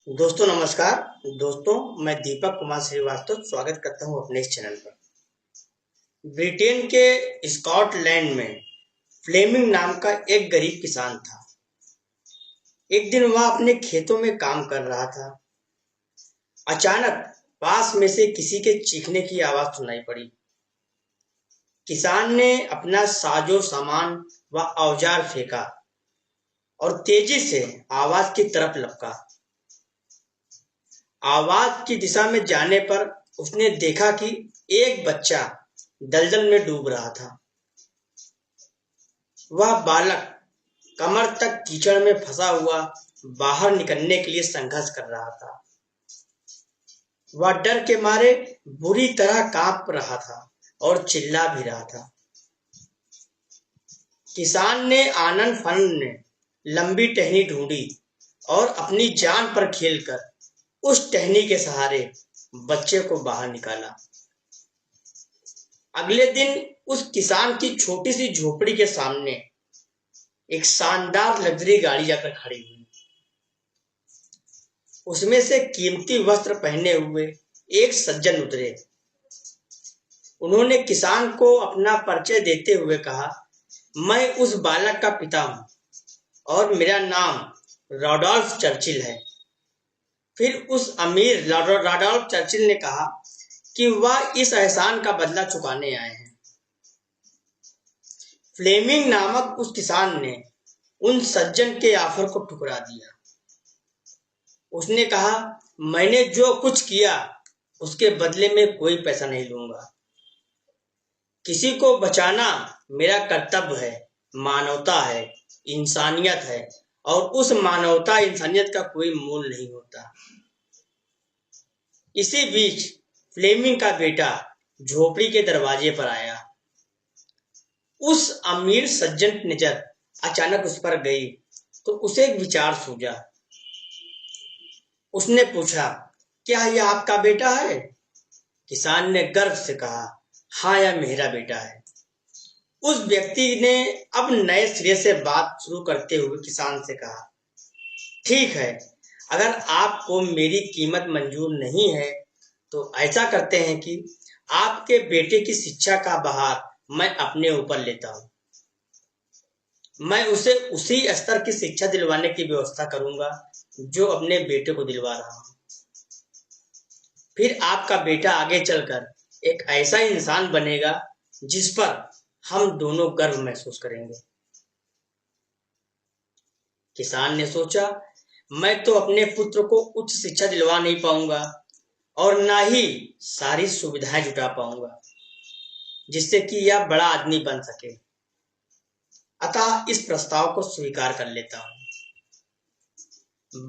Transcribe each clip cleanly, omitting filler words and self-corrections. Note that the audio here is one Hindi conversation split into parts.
दोस्तों नमस्कार। दोस्तों मैं दीपक कुमार श्रीवास्तव स्वागत करता हूं अपने इस चैनल पर। ब्रिटेन के स्कॉटलैंड में फ्लेमिंग नाम का एक गरीब किसान था। एक दिन वह अपने खेतों में काम कर रहा था। अचानक पास में से किसी के चीखने की आवाज सुनाई पड़ी। किसान ने अपना साजो सामान व औजार फेंका और तेजी से आवाज की तरफ लपका। आवाज की दिशा में जाने पर उसने देखा कि एक बच्चा दलदल में डूब रहा था। वह बालक कमर तक कीचड़ में फंसा हुआ बाहर निकलने के लिए संघर्ष कर रहा था। वह डर के मारे बुरी तरह कांप रहा था और चिल्ला भी रहा था। किसान ने आनन फानन में लंबी टहनी ढूंढी और अपनी जान पर खेलकर उस टहनी के सहारे बच्चे को बाहर निकाला। अगले दिन उस किसान की छोटी सी झोपड़ी के सामने एक शानदार लग्जरी गाड़ी जाकर खड़ी हुई। उसमें से कीमती वस्त्र पहने हुए एक सज्जन उतरे। उन्होंने किसान को अपना परिचय देते हुए कहा, मैं उस बालक का पिता हूं और मेरा नाम रॉडोल्फ चर्चिल है। फिर उस अमीर रॉडोल्फ चर्चिल ने कहा कि वह इस एहसान का बदला चुकाने आए हैं। फ्लेमिंग नामक उस किसान ने उन सज्जन के ऑफर को ठुकरा दिया। उसने कहा, मैंने जो कुछ किया उसके बदले में कोई पैसा नहीं लूंगा। किसी को बचाना मेरा कर्तव्य है, मानवता है, इंसानियत है और उस मानवता इंसानियत का कोई मूल नहीं होता। इसी बीच फ्लेमिंग का बेटा झोपड़ी के दरवाजे पर आया। उस अमीर सज्जन की नजर अचानक उस पर गई तो उसे एक विचार सूझा। उसने पूछा, क्या यह आपका बेटा है? किसान ने गर्व से कहा, हाँ यह मेरा बेटा है। उस व्यक्ति ने अब नए सिरे से बात शुरू करते हुए किसान से कहा, ठीक है, अगर आपको मेरी कीमत मंजूर नहीं है तो ऐसा करते हैं कि आपके बेटे की शिक्षा का भार मैं अपने ऊपर लेता हूं। मैं उसे उसी स्तर की शिक्षा दिलवाने की व्यवस्था करूंगा जो अपने बेटे को दिलवा रहा हूं। फिर आपका बेटा आगे चलकर एक ऐसा इंसान बनेगा जिस पर हम दोनों गर्व महसूस करेंगे। किसान ने सोचा, मैं तो अपने पुत्र को उच्च शिक्षा दिलवा नहीं पाऊंगा और ना ही सारी सुविधाएं जुटा पाऊंगा जिससे कि यह बड़ा आदमी बन सके। अतः इस प्रस्ताव को स्वीकार कर लेता हूं।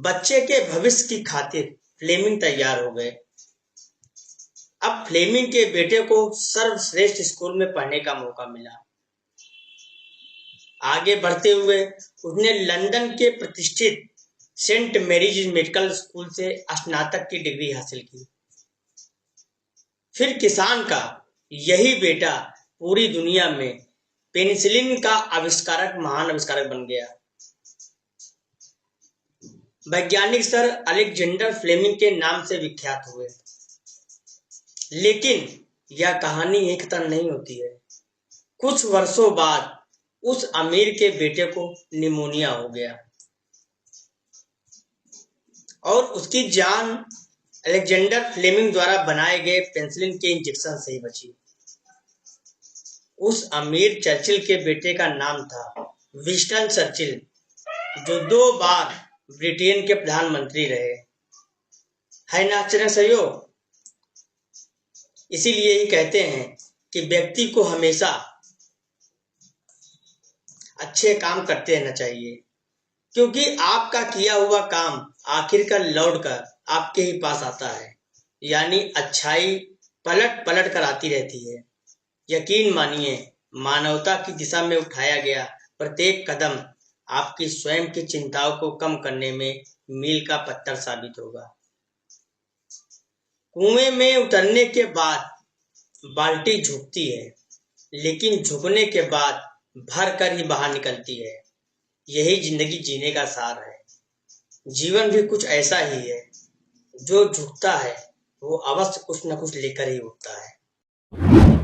बच्चे के भविष्य की खातिर फ्लेमिंग तैयार हो गए। अब फ्लेमिंग के बेटे को सर्वश्रेष्ठ स्कूल में पढ़ने का मौका मिला। आगे बढ़ते हुए उसने लंदन के प्रतिष्ठित सेंट मैरीज मेडिकल स्कूल से स्नातक की डिग्री हासिल की। फिर किसान का यही बेटा पूरी दुनिया में पेनिसिलिन का महान आविष्कारक बन गया। वैज्ञानिक सर अलेक्जेंडर फ्लेमिंग के नाम से विख्यात हुए। लेकिन यह कहानी यहीं खत्म नहीं होती है। कुछ वर्षों बाद उस अमीर के बेटे को निमोनिया हो गया और उसकी जान अलेक्जेंडर फ्लेमिंग द्वारा बनाए गए पेनिसिलिन के इंजेक्शन से ही बची। उस अमीर चर्चिल के बेटे का नाम था विंस्टन चर्चिल, जो 2 बार ब्रिटेन के प्रधानमंत्री रहे। है ना आश्चर्य सहयोग? इसीलिए ही कहते हैं कि व्यक्ति को हमेशा अच्छे काम करते रहना चाहिए, क्योंकि आपका किया हुआ काम आखिरकार लौटकर आपके ही पास आता है। यानी अच्छाई पलट पलट कर आती रहती है। यकीन मानिए, मानवता की दिशा में उठाया गया प्रत्येक कदम आपकी स्वयं की चिंताओं को कम करने में मील का पत्थर साबित होगा। कुएं में उतरने के बाद बाल्टी झुकती है, लेकिन झुकने के बाद भर कर ही बाहर निकलती है। यही जिंदगी जीने का सार है। जीवन भी कुछ ऐसा ही है। जो झुकता है वो अवश्य कुछ न कुछ लेकर ही उठता है।